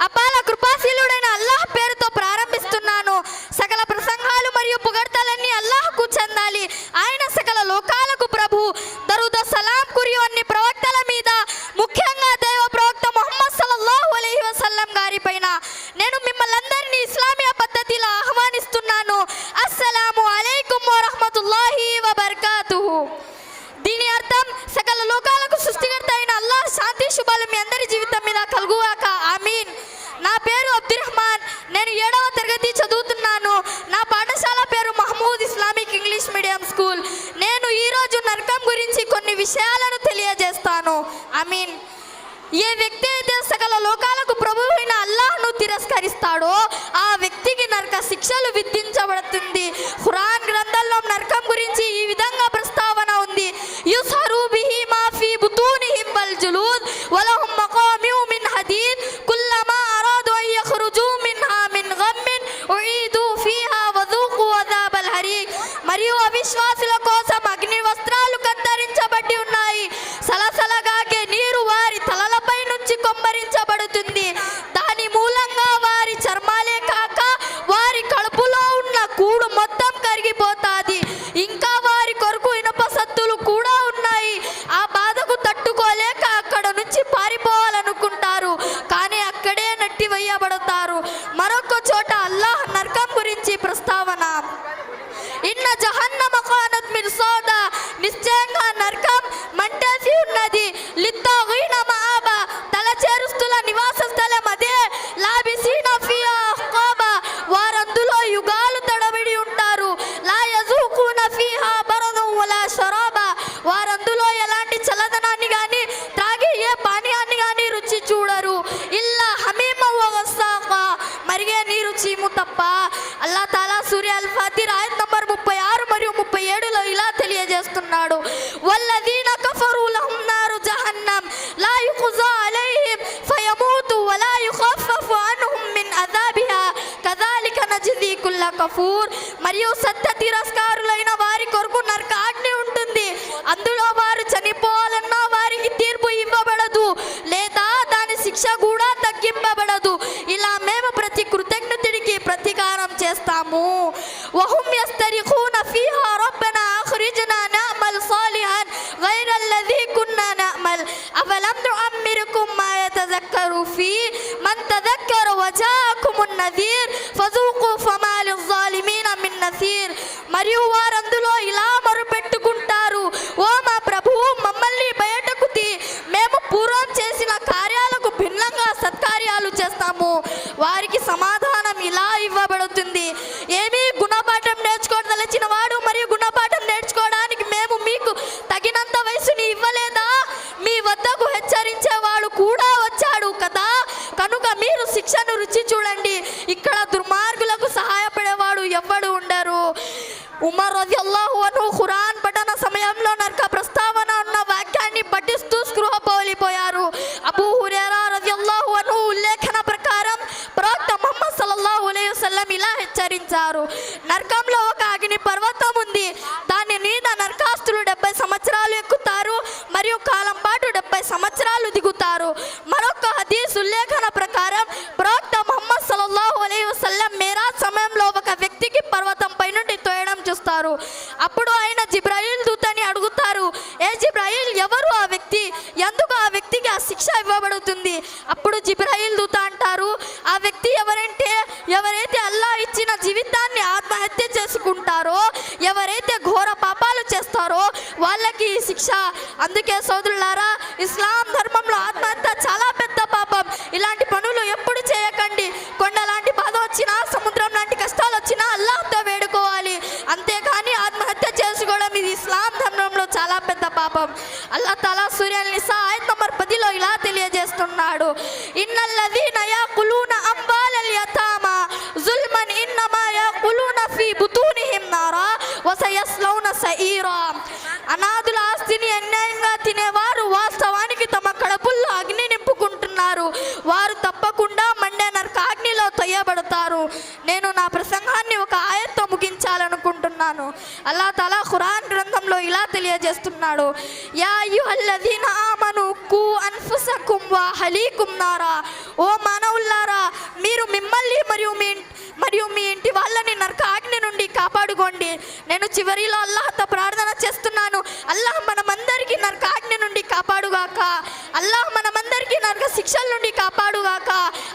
అపార కృపాశీలుడైన అల్లాహ్ పేరుతో ప్రారంభిస్తున్నాను. సకల ప్రసంగాలు మరియు పొగడ్తలన్నీ అల్లాహ్కు చెందాలి. ఆయన సకల లోకాలకు ప్రభు. దరూద్ సలాం కురియు అన్ని ప్రవక్తల మీద, ముఖ్యంగా దైవ ప్రవక్త ముహమ్మద్ సల్లల్లాహు అలైహి వసల్లం గారి పైన నేను మిమ్మల్ని అందరినీ ఇస్లామీయ పద్ధతిలో ఆహ్వానిస్తున్నాను. అస్సలాము అలైకుం వరహ్మతుల్లాహి వబర్కాతుహు. దీని అర్థం సకల లోకాలకు సృష్టికర్త అయిన అల్లాహ్ శాంతి శుభాలు మీ అందరి జీవితం మీద కలుగుగాక. ఆమీన్. నా పేరు అబ్దుర్రహమాన్. నేను 7వ తరగతి చదువుతున్నాను. నా పాఠశాల పేరు Mahmood Islamic English medium school. నేను ఈరోజు నరకం గురించి కొన్ని విషయాలను తెలియజేస్తాను. ఆమీన్. ఏ వ్యక్తి అయితే సకల లోకాలకు ప్రభువు అయిన అల్లాహ్ను తిరస్కరిస్తాడో ఆ వ్యక్తికి నరక శిక్షలు విధించబడుతుంది. ఖురాన్ గ్రంథంలో నరకం గురించి ఈ విధంగా ప్రస్తావన ఉంది. యుస్హరు బిహి మా ఫీ బుతూనిహిం వల్ జులూద్ వలహుం మఖామిఉ మిన్ హదీద్ కుల్లమా అరాదు అన్ యఖ్రుజూ మిన్హా మిన్ గమ్మిన్ ఉఈదు ఫీహా వదూఖు అదాబల్ హరీక్. మరియు అవిశ్వాసుల కోసం అగ్ని వస్త్రాలు కత్తిరించబడి ఉన్నాయి. సలసలగాగే నీరు వారి తలలపై నుంచి కొమ్మరించబడుతుంది. దాని మూలంగా వారి చర్మాలే కాక వారి కడుపులో ఉన్న కూడు మొత్తం కరిగిపోతాది. ఇంకా వారి కొరకు ఇనుప సత్తులు కూడా ఉన్నాయి. ఆ బాధకు తట్టుకోలేక అక్కడ నుంచి పారిపోవాలనుకుంటారు, కానీ అక్కడే నెట్టివేయబడతారు. మరొక చోట అల్లాహ్ నరకం గురించి ప్రస్తావన. ఇన్న జహన్నమ కానత్ మిర్సాదా. నిశ్చయంగా నరకం మంటేసి ఉన్నది. లిత్తాగీన మఆబా. తలచేరుస్తుల నివాస స్థలం అదే. లాబిసీన ఫియా అహ్కాబా. వారందులో యుగాలు తడబడి ఉంటారు. లా యజూకున ఫీహా బరదం వలా షరాబా. వారందులో ఎలాంటి చల్లదనాన్ని గాని త్రాగి ఏ పానీయాన్ని గాని రుచి చూడరు. ఇల్లా హమీమ వ గస్సాకా. మరిగే నీరు చీము తప్ప. అల్లాహ్ తాలా సూర అల్ ఫాతిర్ ఆయత్ నంబర్ 36 మరియు 37లో ఇలా తెలియజేస్తున్నాడు. వల్లదీన కఫరు లహుం నారు జహన్నం లా యుఖ్జా అలైహిం ఫయమూతు వలా యుఖఫఫు అన్హుం మిన్ అదాబిహా కదాలిక నజ్ది కుల్ల కఫూర్. మరియు సత్య తిరస్కారులైన వారి కొరకు నరకాగ్ని ఉంటుంది. అందులో వారు చనిపోవాలన్నా వారికి తీర్పు ఇవ్వబడదు, లేదా దాని శిక్ష కూడా తగ్గింపబడదు. ఇలా మేము ప్రతి కృతజ్ఞతుడికి ప్రతీకారం చేస్తాము. వహుం యస్తరిఖూన ఫీహా రబ్బనా అఖ్రిజ్నా నఅమల్ సాలిహన్ గైరల్లజీ కున్నా నఅమల్ అవలం నుఅమ్మిరుకుం మా యతజక్కరు ఫీ మన్ తజక్కర వజాకుమున్ నజీర్ ఫజూకు ఫమా లిజ్జాలిమీన మిన్ నసీర్. మరియు వారందులో ఇలా మొరపెట్టుకుంటారు, ఓ మా ప్రభువు, మమ్మల్ని బయటకు తీ. మేము పూర్వం చేసిన కార్యాలకు భిన్నంగా సత్కార్యాలు చేస్తాము. వారికి సమాధానం ఇలా ఇవ్వబడుతుంది. ఏమీ గుణపాఠం నేర్చుకోదలచిన వాడు మరియు గుణపాఠం నేర్చుకోవడానికి మేము మీకు తగినంత వయసుని ఇవ్వలేదా? మీ వద్దకు హెచ్చరించేవాడు కూడా వచ్చాడు కదా. కనుక మీరు శిక్షను రుచి చూడండి. ఇక్కడ దుర్మార్గులకు సహాయపడేవాడు ఎవ్వడు ఉండరు. ఉమర్ రజియల్లాహు అన్హు ఖురాన్ పఠన సమయంలో నరక ప్రస్తావన ఉన్న వాక్యాన్ని పఠిస్తూ స్పృహ పోలిపోయారు. అబూ హురైరా రజియల్లాహు అన్హు ఉల్లేఖన ప్రకారం ప్రవక్త ముహమ్మద్ సల్లల్లాహు అలైహి వసల్లం ఇలా హెచ్చరించారు. నరకంలో ఒక అగ్ని పర్వతం ఉంది. దాని మీద నరకాస్తులు 70 సంవత్సరాలు ఎక్కుతారు మరియు కాలం పాటు 70 సంవత్సరాలు దిగుతారు. మరొక హదీస్ ఉల్లేఖన ప్రకారం ప్రవక్త ముహమ్మద్ సల్లల్లాహు అలైహి వసల్లం మేరాజ్ సమయంలో ఒక వ్యక్తికి పర్వతం పై నుండి తోయడం చూస్తారు. అప్పుడు ఆయన జిబ్రాయిల్ దూతని అడుగుతారు, ఏ జిబ్రాయిల్, ఎవరు ఆ వ్యక్తి? ఎందుకు ఆ వ్యక్తికి ఆ శిక్ష ఇవ్వబడుతుంది? అప్పుడు జిబ్రాయిల్ దూత అంటారు, ఆ వ్యక్తి ఎవరైతే అల్లాహ్ ఇచ్చిన జీవితాన్ని ఆత్మహత్య చేసుకుంటారో, ఎవరైతే ఘోర పాపాలు చేస్తారో వాళ్ళకి ఈ శిక్ష. అందుకే సోదరులారా, ఇస్లాం ధర్మంలో ఆత్మహత్య చాలా పెద్ద పాపం. ఇలాంటి పనులు ఎప్పుడు చేయకండి. కొండలాంటి బాధ వచ్చినా, సముద్రం లాంటి కష్టాలు వచ్చినా అల్లాహ్తో వేడుకోవాలి. అంతేగాని ఆత్మహత్య చేసుకోవడం ఇది ఇస్లాం ధర్మంలో చాలా పెద్ద పాపం. అల్లాహ్ తాలా సూర నిసా ఆయత్ నంబర్ 10లో ఇలా తెలియజేస్తున్నాడు, ఇన్నల్లదీన యాకులూన అంబాలల్ యతామా జుల్మన్ ఇన్నమా యాకులూన ఫీ బుతూనిహిం నారా వసయస్లౌన సఈరా. అనాథుల ఆస్తిని అన్యాయంగా తినేవారు వాస్తవానికి తమ కడుపుల్లో అగ్ని నింపుకుంటున్నారు. వారు తప్పకుండా ఇచ్చారు. నేను నా ప్రసంగాన్ని ఒక ఆయత్తో ముగించాలనుకుంటున్నాను. అల్లాహ్ తఆలా ఖురాన్ గ్రంథంలో ఇలా తెలియజేస్తున్నాడు, యా అయ్యుహల్లజీన ఆమను కు అన్ఫుసకుం వ అహ్లీకుం నారా. ఓ మానవులారా, మీరు మిమ్మల్ని మరియు మీ ఇంటి వాళ్ళని నరకాగ్ని నుండి కాపాడుకోండి. నేను చివరిలో అల్లాహ్తో ప్రార్థన చేస్తున్నాను, అల్లాహ్ మనమందరికీ నరకాగ్ని నుండి కాపాడుగాక. అల్లాహ్ మనమందరికీ నరక శిక్షల నుండి కాపాడుగాక.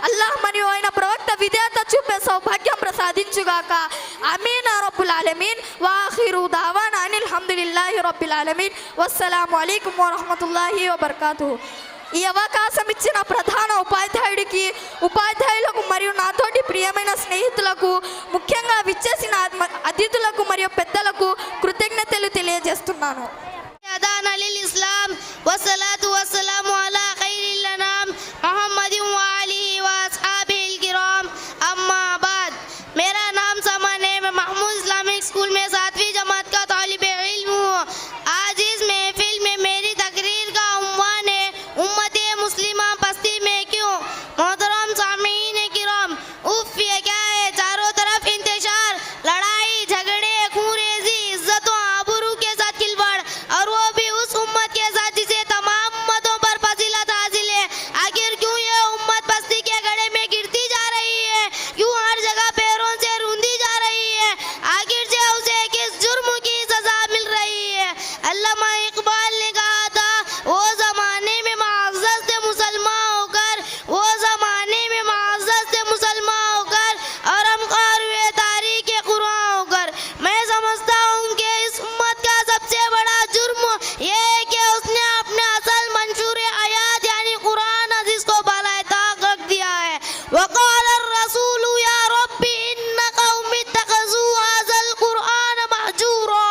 అల్లాహ్ మరియు ఆయన ప్రవక్త విధేయత చూపే సౌభాగ్యం ప్రసాదించుగాక. ఆమీన్ రబ్బుల్ ఆలమీన్. వాఖిరు దావానా అనిల్ హమ్దులిల్లాహి రబ్బిల్ ఆలమీన్. వస్సలాము అలైకుం వరహ్మతుల్లాహి వబర్కాతుహు. ఈ అవకాశం ఇచ్చిన ప్రధాన ఉపాధ్యాయులకు మరియు నాతోటి ప్రియమైన స్నేహితులకు, ముఖ్యంగా విచ్చేసిన అతిథులకు మరియు పెద్దలకు కృతజ్ఞతలు తెలియజేస్తున్నాను. इस्लाम वस्सलातु वस्सलामु अला खैरिल अनाम मोहम्मदिन व आलिहि व अस्हाबिल किराम अम्मा बाद। मेरा नाम समान है, मैं महमूद इस्लामिक स्कूल में 7वीं जमात का तालिबे इल्म हूँ। आज इस महफिल में मेरी तकरीर का उन्वान है उम्मते मुस्लिमा बस्ती में क्यों। मोहतरम सामीन किराम, उफ ये क्या है, चारों तरफ इंतशार, लड़ाई झगड़े, खूंरेजी, इज्जतों आबरू के साथ खिलवाड़, और वो भी उस उम्मत के साथ जिसे तमाम उम्मतों पर फजीलत हासिल है। आखिर क्यों ये उम्मत बस्ती के गड्ढे में गिरती जा रही है, क्यों हर जगह पैरों से रूंधी जा रही है, आखिर से उसे किस जुर्म की सजा मिल रही है। अल्लामा इकबाल ने कहा था, वो जमाने में मुअज़्ज़ज़ थे मुसलमान होकर, वो जमाने में मुअज़्ज़ज़ थे मुसलमान होकर, और हम ख़ार हुए तारीख़ कुरान होकर। मैं समझता हूँ कि इस उम्मत का सबसे बड़ा जुर्म ये है कि उसने अपने असल मंशूर आयात यानी कुरान अजीज को बालाए ताक रख दिया है। वक़ाल रसूल या रब्बी इन्ना कौमी इत्तख़ज़ू हाज़ल कुरान महजूरा।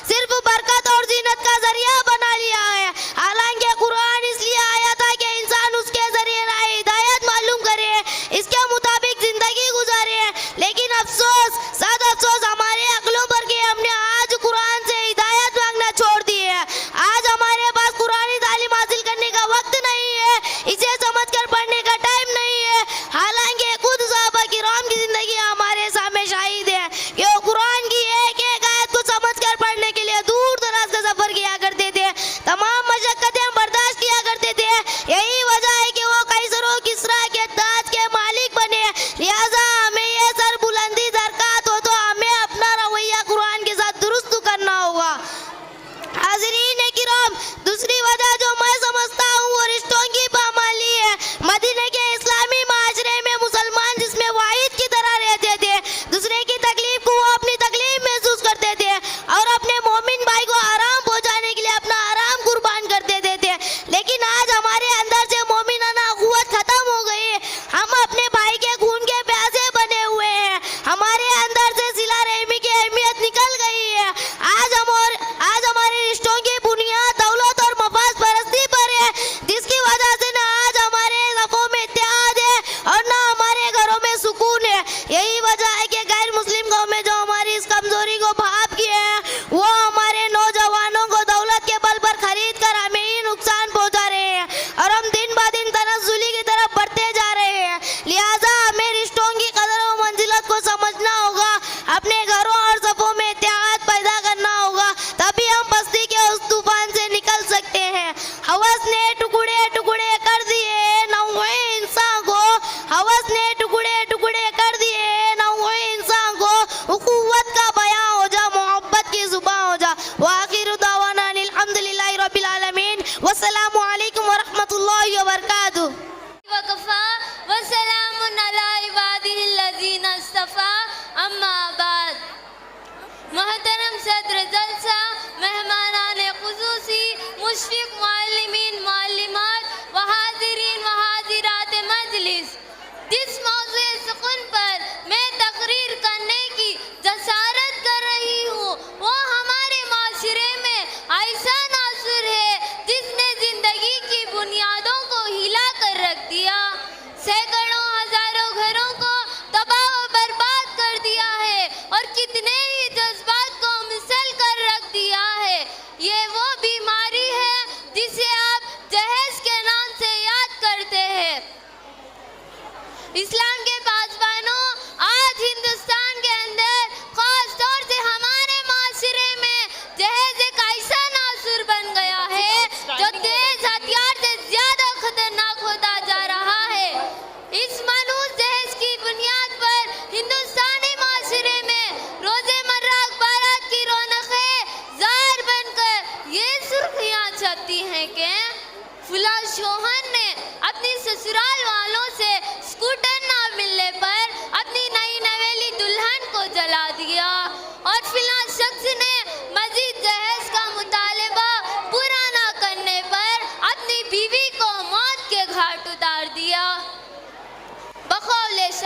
सिर्फ बरकत और जीनत का जरिया बना लिया है, हालांकि कुरान इसलिए आया था कि इंसान उसके जरिए राह हिदायत मालूम करे, इसके मुताबिक जिंदगी गुजारे। लेकिन अफसोस, सद अफसोस हमारे अक्लों पर कि हमने आज कुरान से हिदायत मांगना छोड़ दी है। आज हमारे पास कुरानी तालीम हासिल करने का वक्त नहीं है, इसे समझकर पढ़ने का टाइम नहीं है। हालांकि खुद सहाबा किराम की जिंदगी हमारे सामने शाहिद है कि वो कुरान की एक एक आयत को समझकर पढ़ने के लिए दूर दराज का सफर किया करते थे, तमाम मशक्कतें बर्दाश्त किया करते थे। यही वजह है कि वो कैसर व किस्रा के ताज के मालिक बने। लिहाजा हमें ये सर बुलंदी दरकार हो तो हमें अपना रवैया कुरान के साथ दुरुस्त करना होगा। हाज़रीन किराम, दूसरी वजह जो मैं समझता हूँ वो रिश्तों की पामाली है। मदीने के इस्लामी माशरे में मुसलमान जिसमें वाहिद की तरह रहते थे, दूसरे की तकलीफ को वो अपनी तकलीफ महसूस करते थे और अपने मोमिन भाई को आराम पहुँचाने के लिए अपना आराम कुर्बान कर देते थे। लेकिन आज हमारे अंदर से मोमिनाना कुव्वत खत्म हो गई है, हम अपने भाई के खून के प्यासे बने हुए हैं, हमारे अंदर से सिला रहमी की अहमियत निकल गई है। आज हमारे रिश्तों की बुनियाद दौलत और मफाद परस्ती पर है, जिसकी वजह से ना आज हमारे लफों में इत्तेहाद है और ना हमारे घरों में सुकून है। यही वजह है कि गैर मुस्लिम कौम में जो हमारी इस कमजोरी को भाप किए हैं, वो हमारे नौजवानों को दौलत के बल पर खरीद कर हमें ही नुकसान पहुंचा रहे हैं और हम दिन ब दिन तनज़्ज़ुली की तरफ बढ़ते जा रहे हैं। लिहाजा हमें रिश्तों की कदर और मंजिलत को समझना होगा, अपने घरों और सफों में इत्तेहाद पैदा करना होगा, तभी हम बस्ती के उस तूफान से निकल सकते हैं। हवस ने टुकड़े टुकड़े कर दिए नौए इंसान को, हवस ने टुकड़े टुकड़े कर दिए नौए इंसान को, उक़ुव्वत का बयां हो जा, मोहब्बत की ज़ुबान हो जा। वाखिरु दावाना अनिल हम्दुलिल्लाहि रब्बिल आलमीन। वस्सलामु अलैकुम वरहमतुल्लाहि वबरकातुहू। वकफ़ा वसलामुन अला इबादिहिल्लज़ीना इस्तफ़ा अम्मा बाद। मोहतरम सदर जलसा, मेहमानाने ख़ुसूसी, मुशफ़िक़ मुअल्लिमीन मुअल्लिमात व हाज़िरीन व हाज़िरात मजलिस, जिस मौज़ूए सुकून पर मैं तकरीर करने की जसारत कर रही हूँ वो हमारे माशरे में ऐसा नासुर है जिसने जिंदगी की बुनियादों को हिला कर रख दिया, सैकड़ों हजारों घरों को तबाह व बर्बाद कर दिया है और कितने ही जज्बात को मिसल कर रख दिया है। ये वो बीमारी है जिसे आप जहेज के नाम से याद करते हैं। इस्लाम के पासबानों,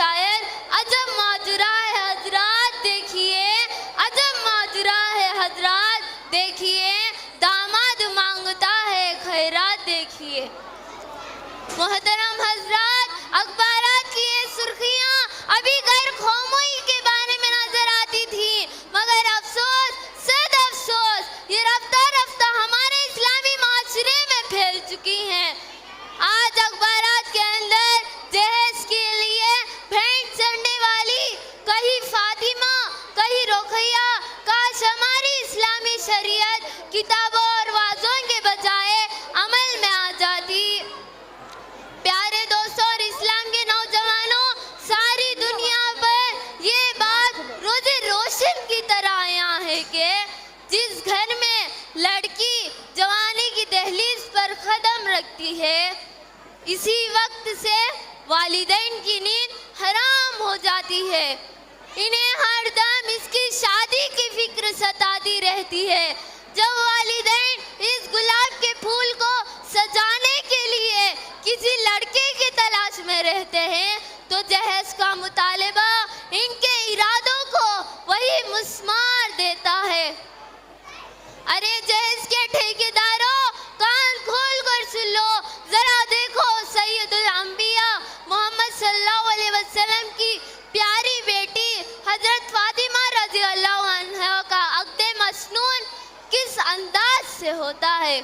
शायर, अजब माजरा है हजरात देखिए, अजब माजरा है हजरात देखिए, दामाद मांगता है खैरात देखिए। मोहतरम हजरात, अखबारात की ये सुर्खियाँ अभी गैर कौमों के बारे में नजर आती थी, मगर अफसोस सद अफसोस ये रफ्ता रफ्ता हमारे इस्लामी माशरे में फैल चुकी हैं। आज अखबारात के अंदर जहेज के लिए भेंट चढ़ने वाली कहीं फातिमा कहीं रोखैया, काश हमारी इस्लामी शरीयत किताबों और वाजों के बजाय अमल में आ जाती। प्यारे दोस्तों और इस्लाम के नौजवानों, सारी दुनिया पर ये बात रोजे रोशन की तरह आया है कि जिस घर में लड़की जवानी की दहलीज पर कदम रखती है, इसी वक्त से वालिदैन की नींद हराम हो जाती है। इन्हें हर दम इसकी शादी की फिक्र सताती रहती है। जब वालिदैन इस गुलाब के फूल को सजाने के लिए किसी लड़के की तलाश में रहते हैं, तो जहेज का मुतालिबा इनके इरादों को वही मुस्मार देता है। अरे जहेज के ठेकेदारों, कान खोल कर सुन लो, जरा देखो सैयदुल अंबिया मोहम्मद सल्लल्लाहु अलैहि वसल्लम की प्यारी बेटी हजरत फातिमा रजी अल्लाह अन्हा का अक़्द मसनून किस अंदाज से होता है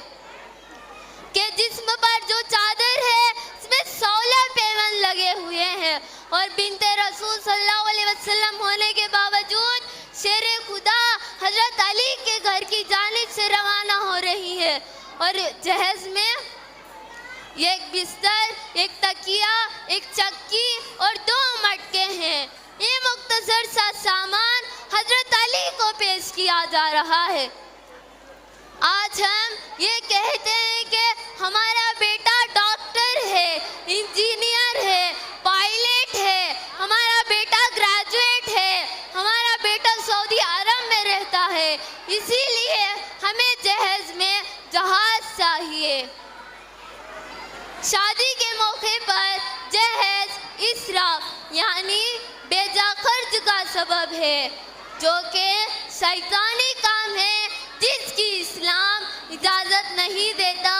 कि जिस्म पर जो चादर है इसमें 16 पेवन लगे हुए हैं, और बिनते रसूल सल्लल्लाहु अलैहि वसल्लम होने के बावजूद शेरे खुदा हजरत अली के घर की जानिब से रवाना हो रही है। और जहेज में एक बिस्तर, एक तकिया, एक चक्की और 2 मटके हैं। ये मुख्तसर सा सामान हजरत अली को पेश किया जा रहा है। आज हम ये कहते हैं कि हमारा बेटा डॉक्टर है, इंजीनियर है, पायलट है, हमारा बेटा ग्रेजुएट है, हमारा बेटा सऊदी अरब में रहता है, इसीलिए हमें जहेज में जहाज चाहिए। शादी के मौके पर जहेज इसराफ यानी बेजा खर्च का सबब है, जो कि शैतानी काम है जिसकी इस्लाम इजाजत नहीं देता।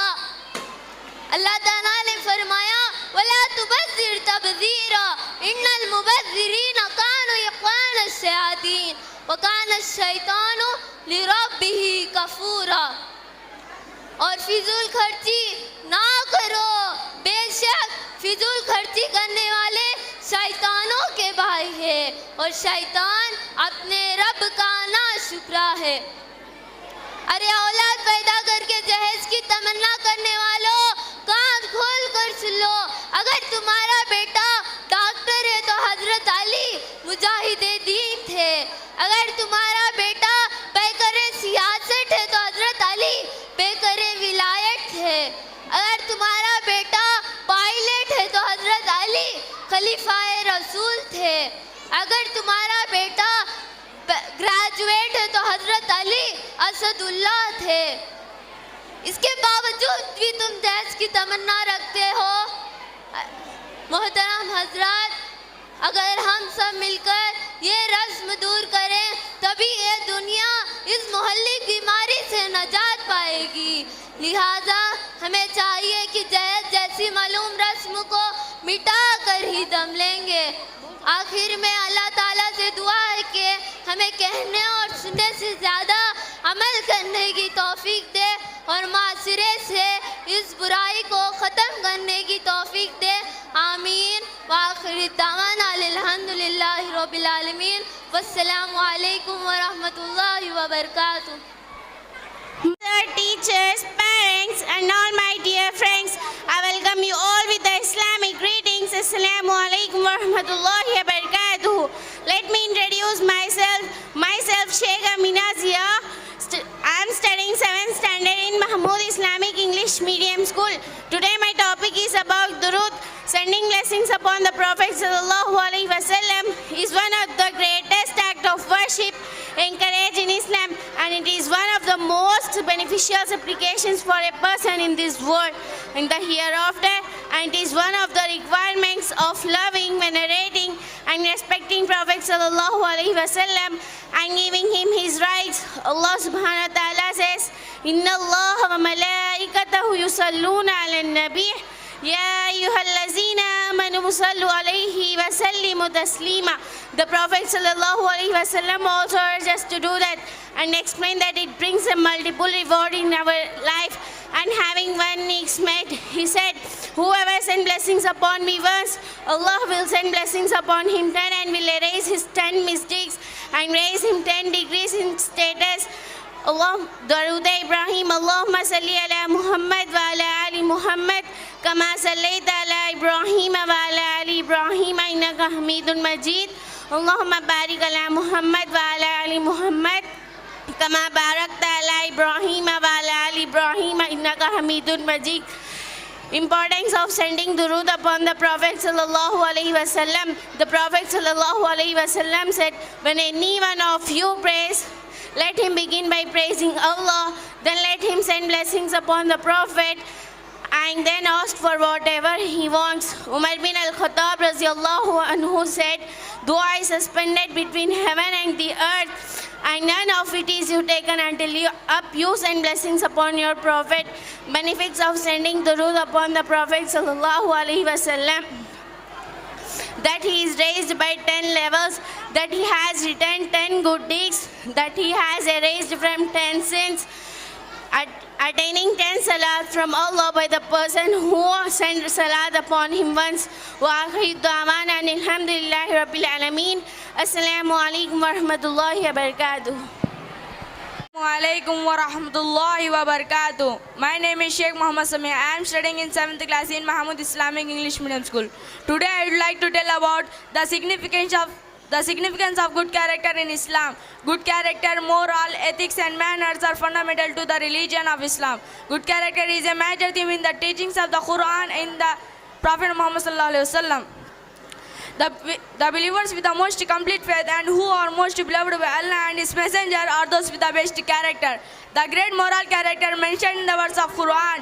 अल्लाह ताला ने फरमाया, वला तुबज़िर तबज़ीरा इन्नल मुबज़्ज़िरीना कानू इख्वान अश-शयातीन व कान अश-शैतानु लिरब्बिही कफूरा। और फिजूल खर्ची ना करो, बेशक फिजूल खर्ची करने वाले शैतानों के भाई है, और शैतान अपने रब का नाशुक्रा है। अरे औलाद पैदा करके जहेज की तमन्ना करने वालों, कान खोल कर सुन लो, अगर तुम्हारा बेटा डॉक्टर है तो हजरत अली मुजाहिदे दीन थे, अगर तुम्हारा बेटा पैकरे सियासत है तो हजरत अली पैकरे विलायत है, अगर तुम्हारा बेटा पायलट है तो हजरत अली खलीफाए रसूल थे, अगर तुम्हारा बेटा ग्रेजुएट है तो हजरत अली असदुल्लाह थे। इसके बावजूद भी तुम दहेज की तमन्ना रखते हो। मोहतरम हजरात, अगर हम सब मिलकर ये रस्म दूर करें तभी ये दुनिया इस मोहल्ली बीमारी से नजात पाएगी। लिहाजा हमें चाहिए कि जहेज जैसी मालूम रस्म को मिटा कर ही दम लेंगे। आखिर में अल्लाह ताला से दुआ है कि हमें कहने और सुनने से ज़्यादा अमल करने की तौफीक दे, और माशरे से इस बुराई को ख़त्म करने की तौफीक दे। आमीन। व आखिर दावाना अल्हम्दुलिल्लाहि रब्बिल आलमीन। वस्सलामु अलैकुम व रहमतुल्लाहि व बरकातुहू। Teachers, parents and all my dear friends, I welcome you all with the Islamic greetings. Assalamu alaikum wa rahmatullahi wa barakatuh. Let me introduce myself Sheikh Amina Zia. I am studying 7th standard in Mahmood Islamic English Medium School. Today my topic is about Durud. Sending blessings upon the Prophet sallallahu alaihi wasallam is one of the greatest act of worship encouraged in Islam, and it is one of the most beneficial applications for a person in this world and the hereafter, and it is one of the requirements of loving, venerating and respecting Prophet sallallahu alaihi wasallam and giving him his rights. Allah subhanahu wa ta'ala says, Inna Allah wa malaikatahu yusalluna ala nabi Ya ayyuhallazina amanu sallu alayhi wa sallimu taslima. The Prophet sallallahu alaihi wasallam also urged us to do that and explain that it brings a multiple reward in our life. And having one needs met, he said, whoever sends blessings upon me once, Allah will send blessings upon him 10 and will erase his 10 mistakes and raise him 10 degrees in status. Allah, Darud Ibrahim, Allahumma salli ala Muhammad wa ala ali Muhammad kama sallaita ala Ibrahim wa ala ali Ibrahim innaka Hamidun Majid. Allahumma barik ala Muhammad wa ala ali Muhammad kama barakta ala Ibrahim wa ala ali Ibrahim innaka Hamidun Majid. Importance of sending durood upon the Prophet sallallahu alaihi wasallam. The Prophet sallallahu alaihi wasallam said, when any one of you prays, let him begin by praising Allah, then let him send blessings upon the Prophet and then ask for whatever he wants. Umar bin al-Khattab radiyallahu anhu said, dua is suspended between heaven and the earth and none of it is you taken until you send blessings upon your Prophet. Benefits of sending durood upon the Prophet sallallahu alaihi wasallam. That he is raised by 10 levels, that he has written 10 good deeds, that he has erased from 10 sins, attaining 10 salat from Allah by the person who sent salat upon him once. Wa akhiru da'wana alhamdulillahi rabbil alameen. Assalamu alaikum wa rahmatullahi wa barakatuh. Assalamualaikum warahmatullahi wabarakatuh. My name is Sheikh Muhammad Sami. I am studying in 7th class in Mahmud Islamic English Medium School. Today I would like to tell about the significance of good character in Islam. Good character, moral, ethics and manners are fundamental to the religion of Islam. Good character is a major theme in the teachings of the Quran in the Prophet Muhammad sallallahu alaihi wasallam. The believers with the most complete faith and who are most beloved by Allah and His Messenger are those with the best character. The great moral character mentioned in the verse of Quran,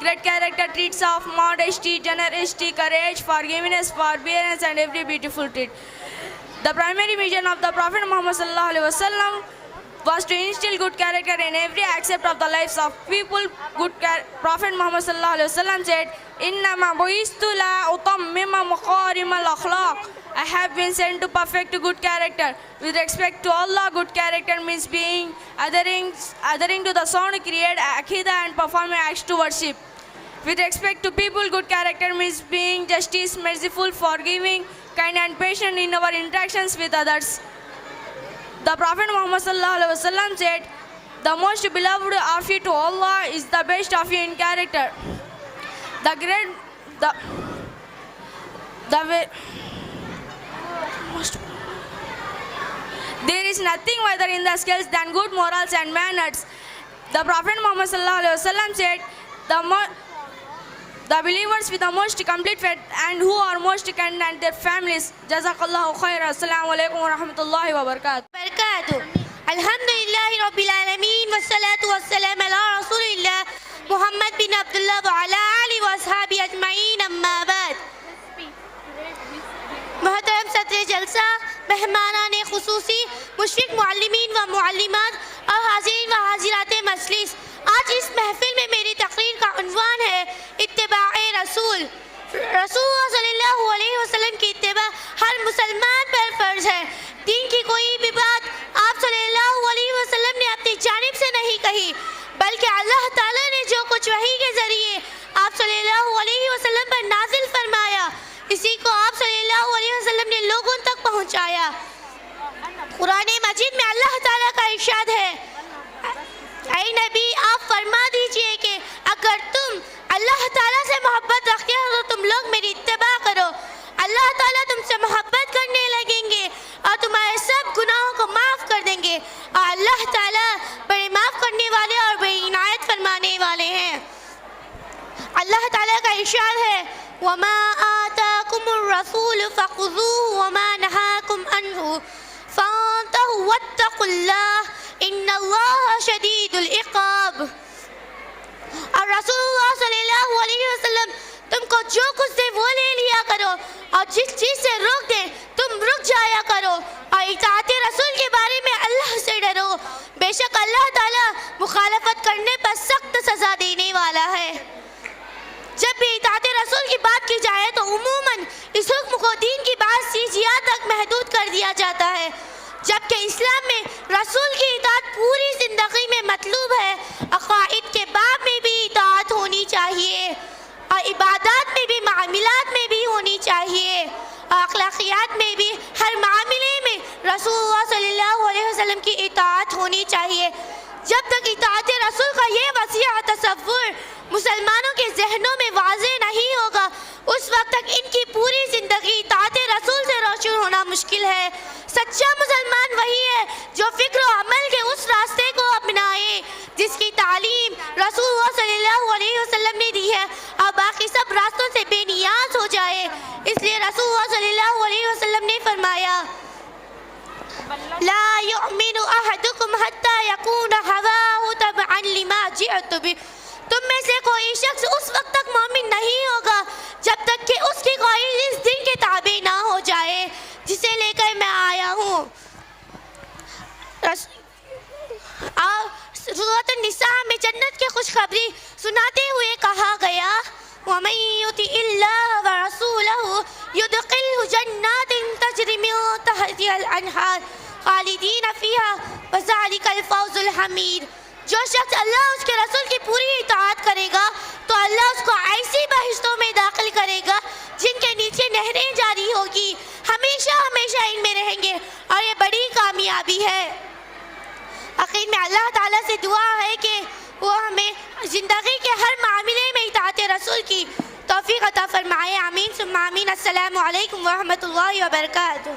Great character treats of modesty, generosity, courage, forgiveness, forbearance, and every beautiful trait. The primary mission of the Prophet Muhammad sallallahu alaihi wasallam was to instill good character in every aspect of the lives of people. Prophet Muhammad sallallahu alaihi wasallam said, "Innama bu'istu la utammima makarim al-akhlaq." I have been sent to perfect good character. With respect to Allah, good character means being adhering to the sound creed, aqidah, and performing acts to worship. With respect to people, good character means being justice, merciful, forgiving, kind, and patient in our interactions with others. The Prophet Muhammad sallallahu alaihi wasallam said, "The most beloved of you to Allah is the best of you in character." There is nothing better in the scales than good morals and manners. The Prophet Muhammad sallallahu alaihi wasallam said, the believers with the most complete faith and who are most kind and their families. Jazakallahu khairan. Assalamu alaikum wa rahmatullahi wa barakatuh. Alhamdulillahi Rabbil Alameen wa salatu wa salam ala Rasulillah Muhammad bin Abdullah wa ala alihi wa ashabi ajma'in amma ba'd. Muhtaram Sadr Jalsa, Mehmanan Khususi, Mushfiq Muallimin wa Muallimat और हाजिरीन व हाजिरात मजलिस, आज इस महफिल में मेरी तकरीर का उन्वान है इत्तिबाए रसूल। रसूल सल्लल्लाहु अलैहि वसल्लम की इत्तिबा हर मुसलमान पर फर्ज है। दीन की कोई भी बात आप सल्लल्लाहु अलैहि वसल्लम ने अपनी जानिब से नहीं कही, बल्कि अल्लाह ताला ने जो कुछ वही के जरिए आप सल्लल्लाहु अलैहि वसल्लम पर नाजिल फरमाया, इसी को आप सल्लल्लाहु अलैहि वसल्लम ने लोगों तक पहुंचाया। कुरान मजीद में अल्लाह ताला का इरशाद है, ऐ नबी आप फरमा दीजिए कि अगर तुम अल्लाह ताला से मोहब्बत रखते हो तो तुम लोग मेरी इत्तिबा करो। अल्लाह ताला तुमसे मोहब्बत करने लगेंगे और तुम्हारे सब गुनाहों को माफ़ कर देंगे और अल्लाह ताला बड़े माफ़ करने वाले और बड़ी इनायत फरमाने वाले हैं। अल्लाह ताला का इरशाद है, वमा आताकुमुर रसूल फखुज़ूहु वमा नहाकुम अन्हु फंतहु वत्तकुल्लाह इन्नल्लाह शदीदुल इक़ाब। और रसूलुल्लाह जो कुछ दे वो ले लिया करो, और जिस चीज़ से रोक दे तुम रुक जाया करो, और इताअत रसूल के बारे में अल्लाह से डरो। बेशक अल्लाह ताला मुखालफत करने पर सख्त सज़ा देने वाला है। जब भी इताअत रसूल की बात की जाए तो उमूमन इस हुक्म को दीन की बात चीज़ियात तक महदूद कर दिया जाता है, जबकि इस्लाम में रसूल की इताअत पूरी ज़िंदगी में मतलूब है। अक़ाइद के बाब में भी इताअत होनी चाहिए, और इबादत में भी, मामलात में भी होनी चाहिए, और अखलाकियात में भी, हर मामले में रसूलुल्लाह सल्लल्लाहु अलैहि वसल्लम की इताअत होनी चाहिए। जब तक इताअत रसूल का ये वसीह तसव्वुर मुसलमानों के जहनों में वाज़े नहीं होगा, उस वक्त तक इनकी पूरी ज़िंदगी इताअत रसूल से रोशन होना मुश्किल है। सच्चा मुसलमान वही है जो फ़िक्र और अमल के उस रास्ते को अपनाए जिसकी तालीम रसूलुल्लाह सल्लल्लाहु अलैहि वसल्लम ने दी है, और बाकी सब रास्तों से बेनियाज हो जाए। इसलिए रसूलुल्लाह सल्लल्लाहु अलैहि वसल्लम ने फरमाया, ला युमिनु अहदुकुम हत्ता यकून हवाहु तबअन लिमा जिअतु बिह। तुम में से कोई शख्स उस वक्त तक मोमिन नहीं होगा जब तक कि उसकी ख्वाहिश इस दिन के ताबे ना हो जाए जिसे लेकर मैं आया हूँ। सूरत निसा में जन्नत की खुशखबरी सुनाते हुए कहा गया, वमन युतिइल्लाह व रसूलहु युदखिलहु जन्नातिन तजरी मिन तहतिहल अनहार खालिदीन फीहा व ज़ालिकल फौजुल हमीद। जो शख्स अल्लाह उसके रसूल की पूरी इताअत करेगा तो अल्लाह उसको ऐसी बहिश्तों में दाखिल करेगा जिनके नीचे नहरें जारी होगी, हमेशा हमेशा इनमें रहेंगे, और ये बड़ी कामयाबी है। आखिर में अल्लाह ताला से दुआ है कि वो हमें ज़िंदगी के हर मामले में इताअत रसूल की तौफीक अता फरमाए। आमीन सुम्मा आमीन। अस्सलामु अलैकुम व रहमतुल्लाहि व बरकातुहू।